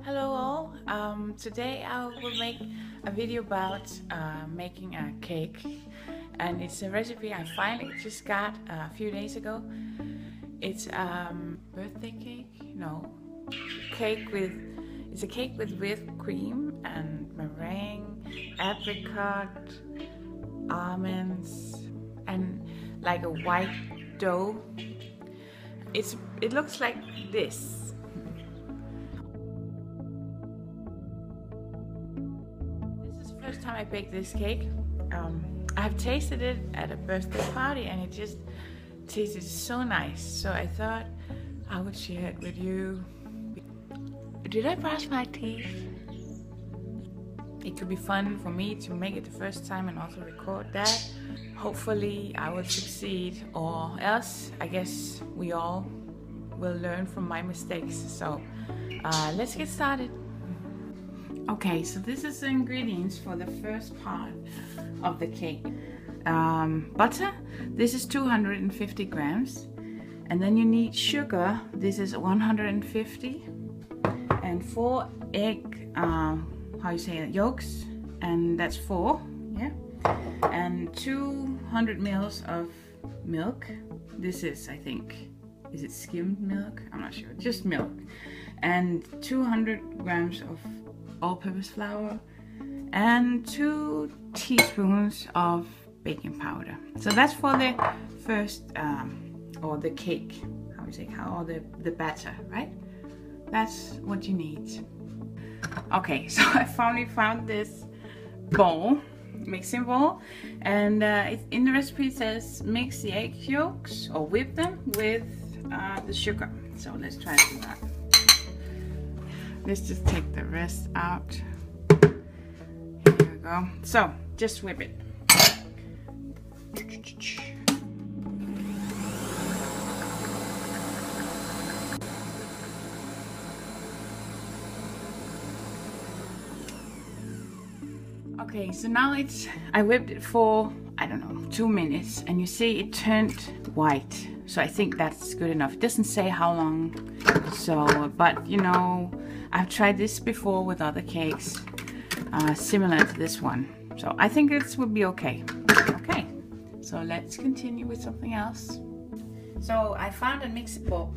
Hello all, today I will make a video about making a cake, and it's a recipe I finally just got a few days ago. It's birthday cake? No, it's a cake with whipped cream and meringue, apricot, almonds, and like a white dough. It looks like this. First time I baked this cake. I've tasted it at a birthday party and it just tasted so nice, so I thought I would share it with you. Did I brush my teeth? It could be fun for me to make it the first time and also record that. Hopefully I will succeed, or else I guess we all will learn from my mistakes. So let's get started. Okay, so this is the ingredients for the first part of the cake. Butter, this is 250 grams. And then you need sugar, this is 150. And 4 egg, yolks, and that's 4, yeah. And 200 mils of milk. This is, I think, is it skimmed milk? I'm not sure, just milk. And 200 grams of all-purpose flour and 2 teaspoons of baking powder. So that's for the first or the cake, or the batter, right? That's what you need. Okay, so I finally found this bowl, mixing bowl, and in the recipe it says mix the egg yolks or whip them with the sugar. So let's try to do that. Let's just take the rest out. Here we go. So, just whip it. Okay, so now I whipped it for, I don't know, 2 minutes, and you see it turned white. So I think that's good enough. It doesn't say how long, so, but you know, I've tried this before with other cakes, similar to this one. So I think this would be okay. Okay, so let's continue with something else. So I found a mixing bowl,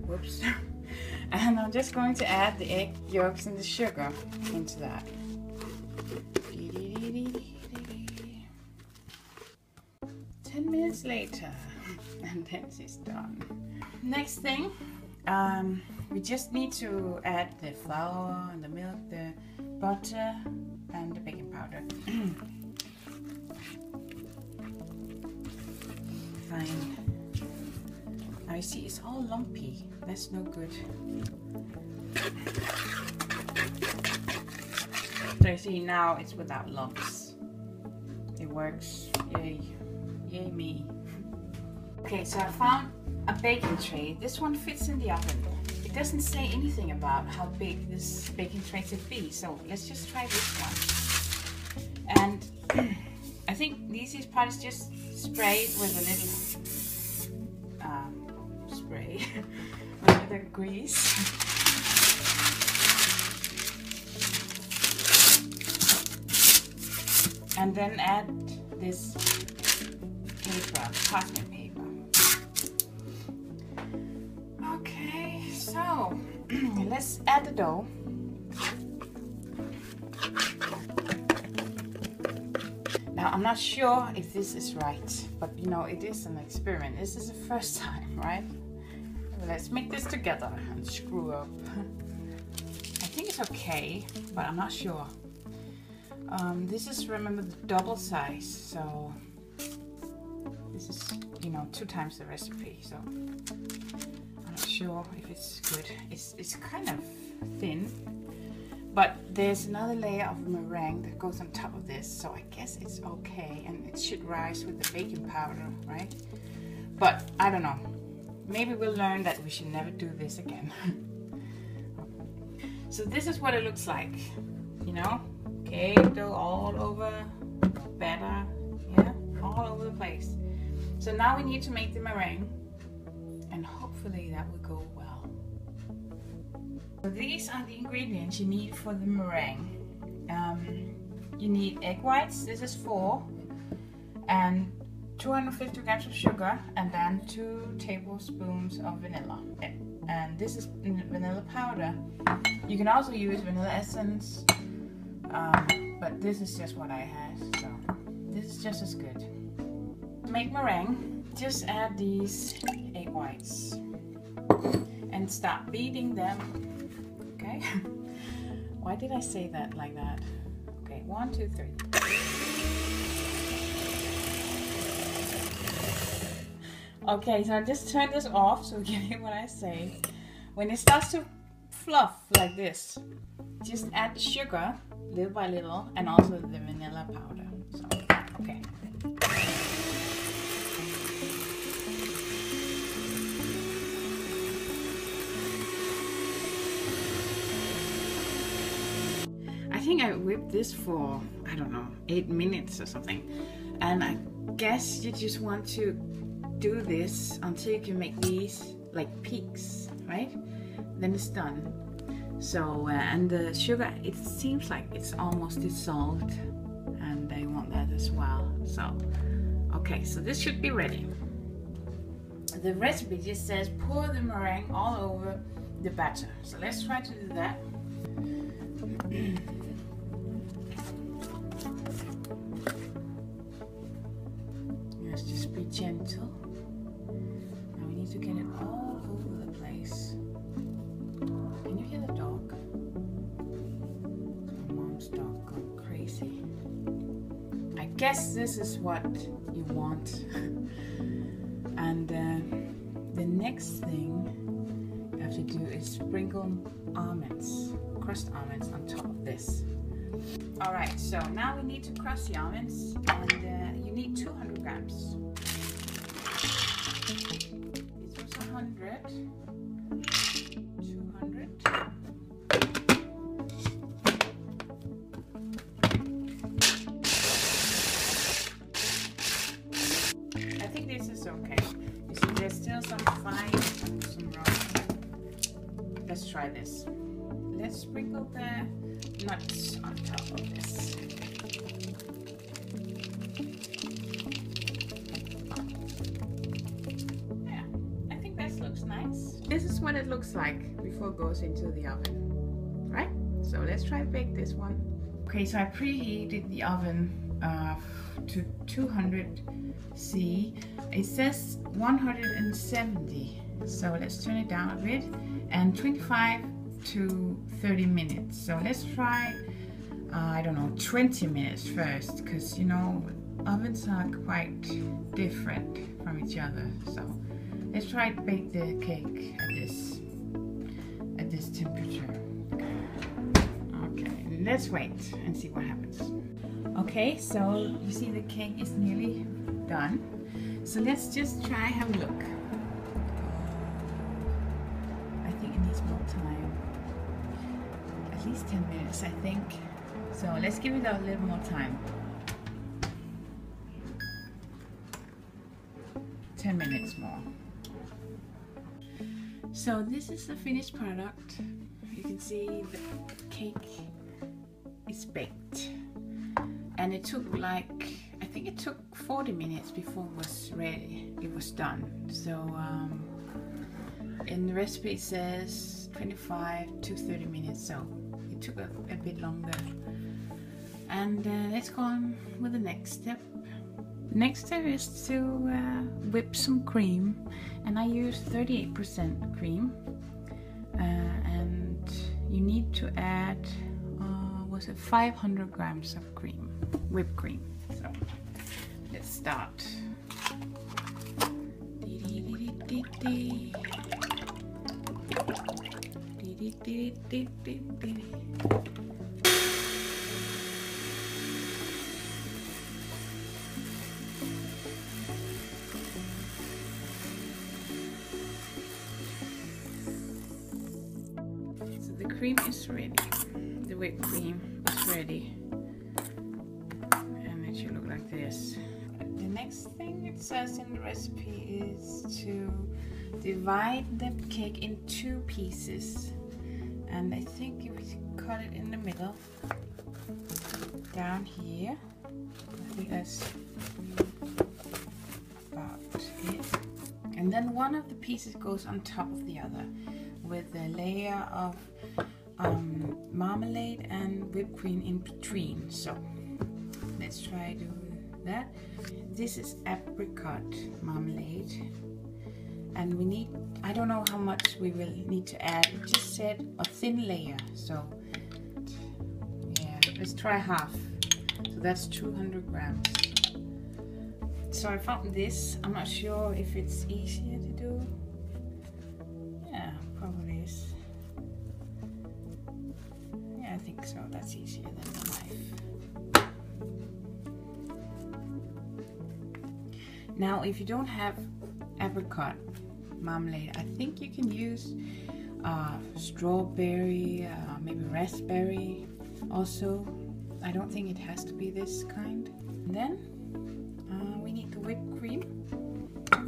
whoops, and I'm just going to add the egg yolks and the sugar into that. 10 minutes later, and then it's done. Next thing, we just need to add the flour and the milk, the butter, and the baking powder. Fine. Now you see it's all lumpy. That's no good. So you see now it's without lumps. It works. Yay. Yay me. Okay, so I found a baking tray. This one fits in the oven. It doesn't say anything about how big this baking tray should be, so let's just try this one. And I think the easiest part is just spray it with a little spray with the grease. And then add this paper, parchment paper. Okay, so let's add the dough. Now I'm not sure if this is right, but you know, it is an experiment. This is the first time, right? Let's make this together and screw up. I think it's okay, but I'm not sure. This is, remember, the double size, so this is, you know, 2 times the recipe, so I'm not sure if it's good. It's kind of thin, but there's another layer of meringue that goes on top of this, so I guess it's okay, and it should rise with the baking powder, right? But I don't know. Maybe we'll learn that we should never do this again. So this is what it looks like, you know? Cake dough all over, batter, yeah, all over the place. So now we need to make the meringue, and hopefully that will go well. So these are the ingredients you need for the meringue. You need egg whites, this is 4, and 250 grams of sugar, and then 2 tablespoons of vanilla. And this is vanilla powder. You can also use vanilla essence, but this is just what I had, so this is just as good. To make meringue, just add these egg whites and start beating them. Okay. Why did I say that like that? Okay, 1, 2, 3. Okay, so I just turn this off so you can hear what I say. When it starts to fluff like this, just add the sugar little by little and also the vanilla powder. So, okay. I think I whipped this for, I don't know, 8 minutes or something. And I guess you just want to do this until you can make these like peaks, right? Then it's done. So, and the sugar, it seems like it's almost dissolved, and I want that as well. So, okay, so this should be ready. The recipe just says pour the meringue all over the batter. So let's try to do that. Let's just be gentle. Now we need to get it all over the place. Can you hear the dog? My mom's dog going crazy. I guess this is what you want. And the next thing you have to do is sprinkle almonds, crushed almonds on top of this. Alright, so now we need to crush the almonds, and you need 200 grams. This was 100. 200. I think this is okay. You see, there's still some fine and some raw. Let's try this. Let's sprinkle the nuts on top of this. Yeah, I think this looks nice. This is what it looks like before it goes into the oven, right? So let's try to bake this one. Okay, so I preheated the oven to 200 C. It says 170, so let's turn it down a bit, and 25 to 30 minutes. So let's try, I don't know, 20 minutes first, because you know, ovens are quite different from each other. So let's try to bake the cake at this temperature. Okay, let's wait and see what happens. Okay, so you see the cake is nearly done. So let's just try have a look. I think it needs more time. At least 10 minutes, I think. So let's give it a little more time. 10 minutes more. So this is the finished product. You can see the cake is baked. And it took like, I think it took 40 minutes before it was ready. It was done. So in the recipe it says 25 to 30 minutes. So it took a bit longer. And let's go on with the next step. The next step is to whip some cream. And I use 38% cream. And you need to add, was it 500 grams of cream, whipped cream. So let's start. So the cream is ready. The whipped cream is ready. And it should look like this. The next thing it says in the recipe is to divide the cake in 2 pieces. And I think if we cut it in the middle, down here, I think that's about it. And then one of the pieces goes on top of the other with a layer of marmalade and whipped cream in between. So let's try to do that. This is apricot marmalade, and we need, I don't know how much we will need to add. It just said a thin layer, so yeah, let's try half. So that's 200 grams. So I found this. I'm not sure if it's easier to do. Yeah, probably is. Yeah, I think so. That's easier than the knife. Now, if you don't have apricot marmalade, I think you can use strawberry, maybe raspberry also. I don't think it has to be this kind. And then we need the whipped cream,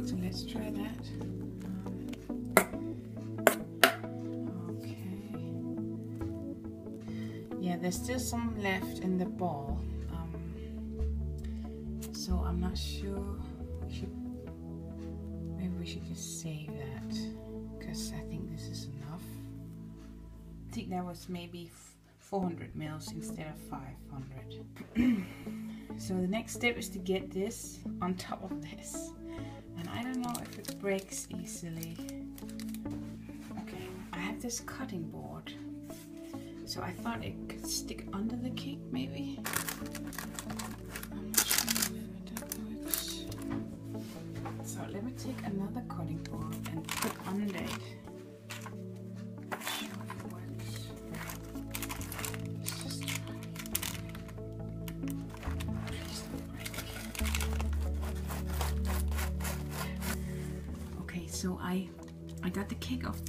so let's try that. Okay. Yeah, there's still some left in the ball, so I'm not sure. Maybe we should just save that, because I think this is enough. I think that was maybe 400 mils instead of 500. So the next step is to get this on top of this, and I don't know if it breaks easily. Okay, I have this cutting board, so I thought it could stick under the cake maybe. I'm not sure if that works. So let me take another cutting board and put under it. So I got the cake off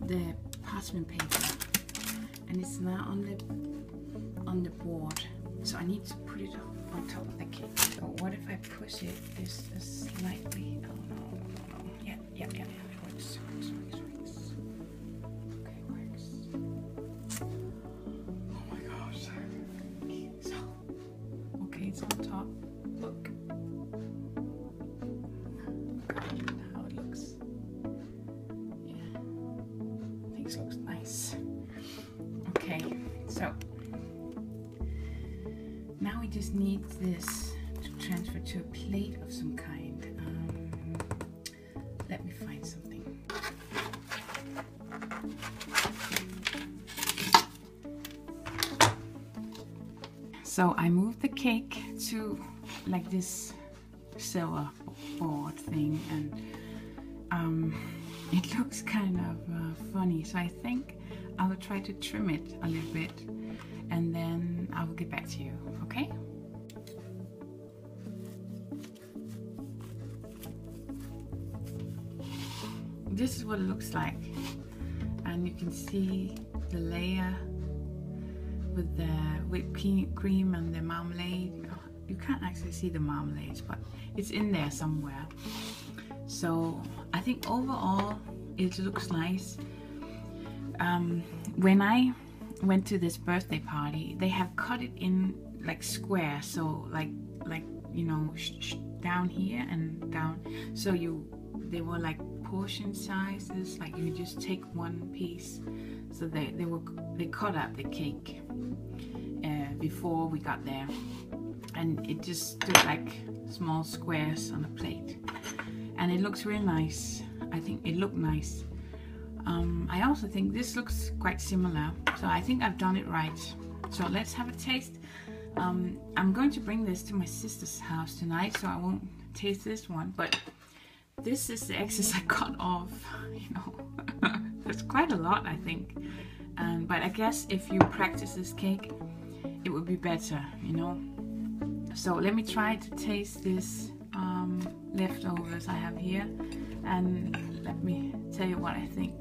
the parchment paper, and it's now on the board. So I need to put it on top of the cake. So what if I push it just slightly? Oh no. Yeah, it works. Okay, it works. Oh my gosh. Okay, it's on top. Look. Looks nice. Okay, so now we just need this to transfer to a plate of some kind. Let me find something. So I moved the cake to like this silver board thing, and it looks kind of funny, so I think I will try to trim it a little bit, and then I will get back to you, okay? This is what it looks like, and you can see the layer with the whipped cream and the marmalade. You can't actually see the marmalade, but it's in there somewhere. So I think overall it looks nice. When I went to this birthday party, they have cut it in like square, so like you know, down here and down. So they were like portion sizes, like you just take one piece. So they cut up the cake before we got there, and it just stood like small squares on a plate. And it looks really nice. I think it looked nice. I also think this looks quite similar, so I think I've done it right. So let's have a taste. I'm going to bring this to my sister's house tonight, so I won't taste this one, but this is the excess I got off, you know. There's quite a lot, I think. But I guess if you practice this cake, it would be better, you know. So let me try to taste this leftovers I have here, and let me tell you what I think.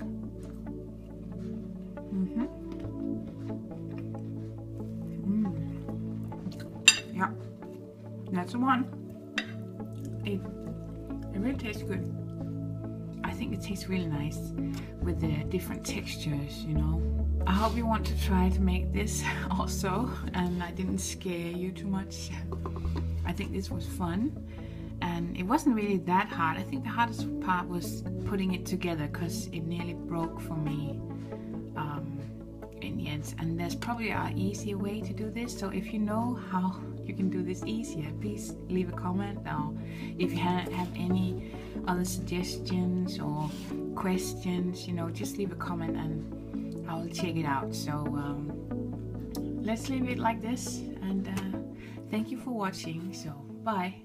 Yeah, that's the one. It really tastes good. I think it tastes really nice with the different textures, you know. I hope you want to try to make this also, and I didn't scare you too much. I think this was fun, and it wasn't really that hard. I think the hardest part was putting it together, because it nearly broke for me in the end. And there's probably an easier way to do this, so if you know how you can do this easier, please leave a comment, or if you have any other suggestions or questions, you know, just leave a comment and I will check it out. So let's leave it like this, and thank you for watching. So bye.